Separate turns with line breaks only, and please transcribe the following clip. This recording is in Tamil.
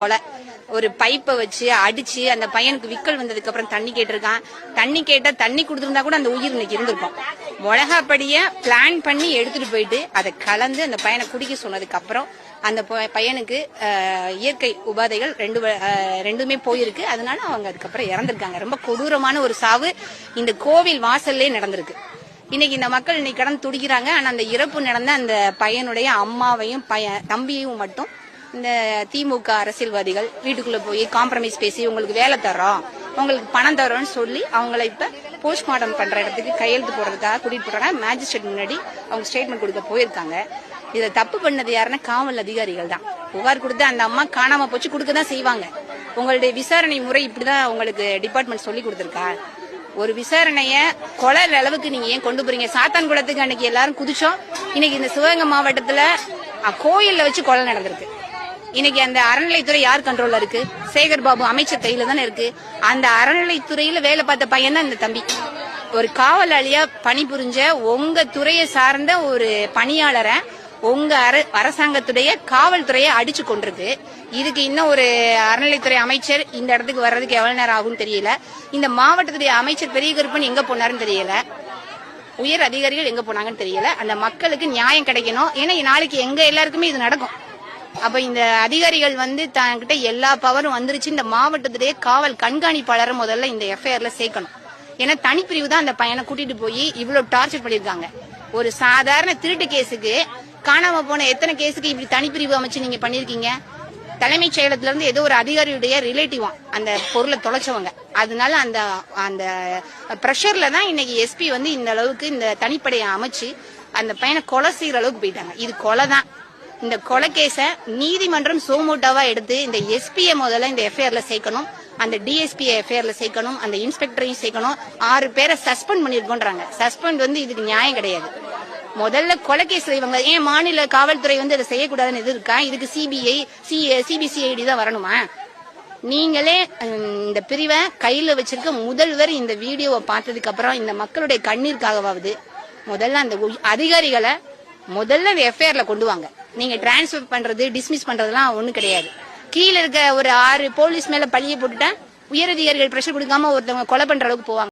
கொலை ஒரு பைப்பை வச்சு அடிச்சு அந்த பையனுக்கு விக்கல் வந்ததுக்கு அப்புறம் தண்ணி கேட்டிருக்கான். தண்ணி கேட்டா தண்ணி கொடுத்திருந்தா கூட அந்த உயிர் இன்னைக்கு இருந்திருக்கும். மிளகாப்படிய பிளான் பண்ணி எடுத்துட்டு போயிட்டு அதை கலந்து அந்த பையனை குடிக்க சொன்னதுக்கு அப்புறம் அந்த பையனுக்கு இயற்கை உபாதைகள் ரெண்டுமே போயிருக்கு. அதனால அவங்க அதுக்கப்புறம் இறந்திருக்காங்க. ரொம்ப கொடூரமான ஒரு சாவு இந்த கோவில் வாசல்லே நடந்திருக்கு. இன்னைக்கு இந்த மக்கள் இன்னைக்கு கடந்து துடிக்கிறாங்க. ஆனா அந்த இறப்பு நடந்த அந்த பையனுடைய அம்மாவையும் தம்பியையும் மட்டும் இந்த திமுக அரசியல்வாதிகள் வீட்டுக்குள்ள போய் காம்ப்ரமைஸ் பேசி உங்களுக்கு வேலை தரோம், உங்களுக்கு பணம் தரோம்னு சொல்லி அவங்கள இப்ப போஸ்ட்மார்ட்டம் பண்ற இடத்துக்கு கையெழுத்து போடுறதுக்காக கூட்டிட்டு போறாங்க. மேஜிஸ்ட்ரேட் முன்னாடி அவங்க ஸ்டேட்மெண்ட் கொடுக்க போயிருக்காங்க. இதை தப்பு பண்ணது யாருன்னா காவல் அதிகாரிகள் தான். புகார் கொடுத்து அந்த அம்மா காணாம போச்சு கொடுக்கதான் செய்வாங்க. உங்களுடைய விசாரணை முறை இப்படிதான் உங்களுக்கு டிபார்ட்மெண்ட் சொல்லி கொடுத்திருக்கா? ஒரு விசாரணைய கொலை அளவுக்கு நீங்க ஏன் கொண்டு போறீங்க? சாத்தான்குளத்துக்கு அன்னைக்கு எல்லாரும் குதிச்சோம். இன்னைக்கு இந்த சிவகங்கை மாவட்டத்துல கோயில்ல வச்சு கொலை நடந்திருக்கு. இன்னைக்கு அந்த அறநிலைத்துறை யார் கண்ட்ரோல்ல இருக்கு? சேகர் பாபு அமைச்சர் கையில தானே இருக்கு. அந்த அறநிலைத்துறையில வேலை பார்த்த பையன் தான் இந்த தம்பி. ஒரு காவலாளியா பணிபுரிஞ்ச உங்க துறையை சார்ந்த ஒரு பணியாளரை உங்க அரசாங்கத்துடைய காவல்துறையை அடிச்சு கொண்டிருக்கு. இதுக்கு இன்னும் ஒரு அறநிலைத்துறை அமைச்சர் இந்த இடத்துக்கு வர்றதுக்கு எவ்வளவு நேரம் ஆகும்னு தெரியல. இந்த மாவட்டத்துடைய அமைச்சர் பெரிய கருப்பன் எங்க போனாருன்னு தெரியல. உயர் அதிகாரிகள் எங்க போனாங்கன்னு தெரியல. அந்த மக்களுக்கு நியாயம் கிடைக்கணும். ஏன்னா நாளைக்கு எங்க எல்லாருக்குமே இது நடக்கும். அப்ப இந்த அதிகாரிகள் தன்கிட்ட எல்லா பவரும் வந்துருச்சு. இந்த மாவட்டத்துடைய காவல் கண்காணிப்பாளரை முதல்ல இந்த எஃப்ஐஆர்ல சேர்க்கணும். ஏன்னா தனிப்பிரிவு தான் அந்த பையனை கூட்டிட்டு போய் இவ்வளவு டார்ச்சர் பண்ணிருக்காங்க. ஒரு சாதாரண திருட்டு கேஸுக்கு காணாம போன எத்தனை கேஸுக்கு இப்படி தனிப்பிரிவு அமைச்சு நீங்க பண்ணிருக்கீங்க? தலைமைச் செயலகத்துல இருந்து ஏதோ ஒரு அதிகாரியுடைய ரிலேட்டிவா அந்த பொருளை தொலைச்சவங்க. அதனால அந்த அந்த பிரஷர்ல தான் இன்னைக்கு எஸ்பி இந்த அளவுக்கு இந்த தனிப்படையை அமைச்சு அந்த பையனை கொலை செய்யற அளவுக்கு போயிட்டாங்க. இது கொலை தான். இந்த கொலை கேஸ நீதிமன்றம் சோமோட்டாவா எடுத்து இந்த எஸ்பியை முதல்ல இந்த எஃப்ஐஆர்ல சேர்க்கணும். அந்த டிஎஸ்பி எஃப்ஐஆர்ல சேர்க்கணும். அந்த இன்ஸ்பெக்டரையும் சேர்க்கணும். 6 பேரை சஸ்பெண்ட் பண்ணிருக்கோன்றாங்க. சஸ்பெண்ட் இதுக்கு நியாயம் கிடையாது. முதல்ல கொலை கேஸ் இவங்க ஏன் மாநில காவல்துறை அதை செய்யக்கூடாதுன்னு எது இருக்கா? இதுக்கு சிபிஐ சிபிசிஐடி தான் வரணுமா? நீங்களே இந்த பிரிவை கையில வச்சிருக்க முதல்வர் இந்த வீடியோவை பார்த்ததுக்கு அப்புறம் இந்த மக்களுடைய கண்ணீருக்காகவாவது முதல்ல அந்த அதிகாரிகளை முதல்ல எஃப்ஐஆர்ல கொண்டு வாங்க. நீங்க டிரான்ஸ்பர் பண்றது டிஸ்மிஸ் பண்றதுலாம் ஒண்ணு கிடையாது. கீழே இருக்க ஒரு 6 போலீஸ் மேல பழிய போட்டுட்டா உயரதிகாரிகள் பிரஷர் கொடுக்காம ஒருத்தவங்க கொலை பண்ற அளவுக்கு போவாங்க.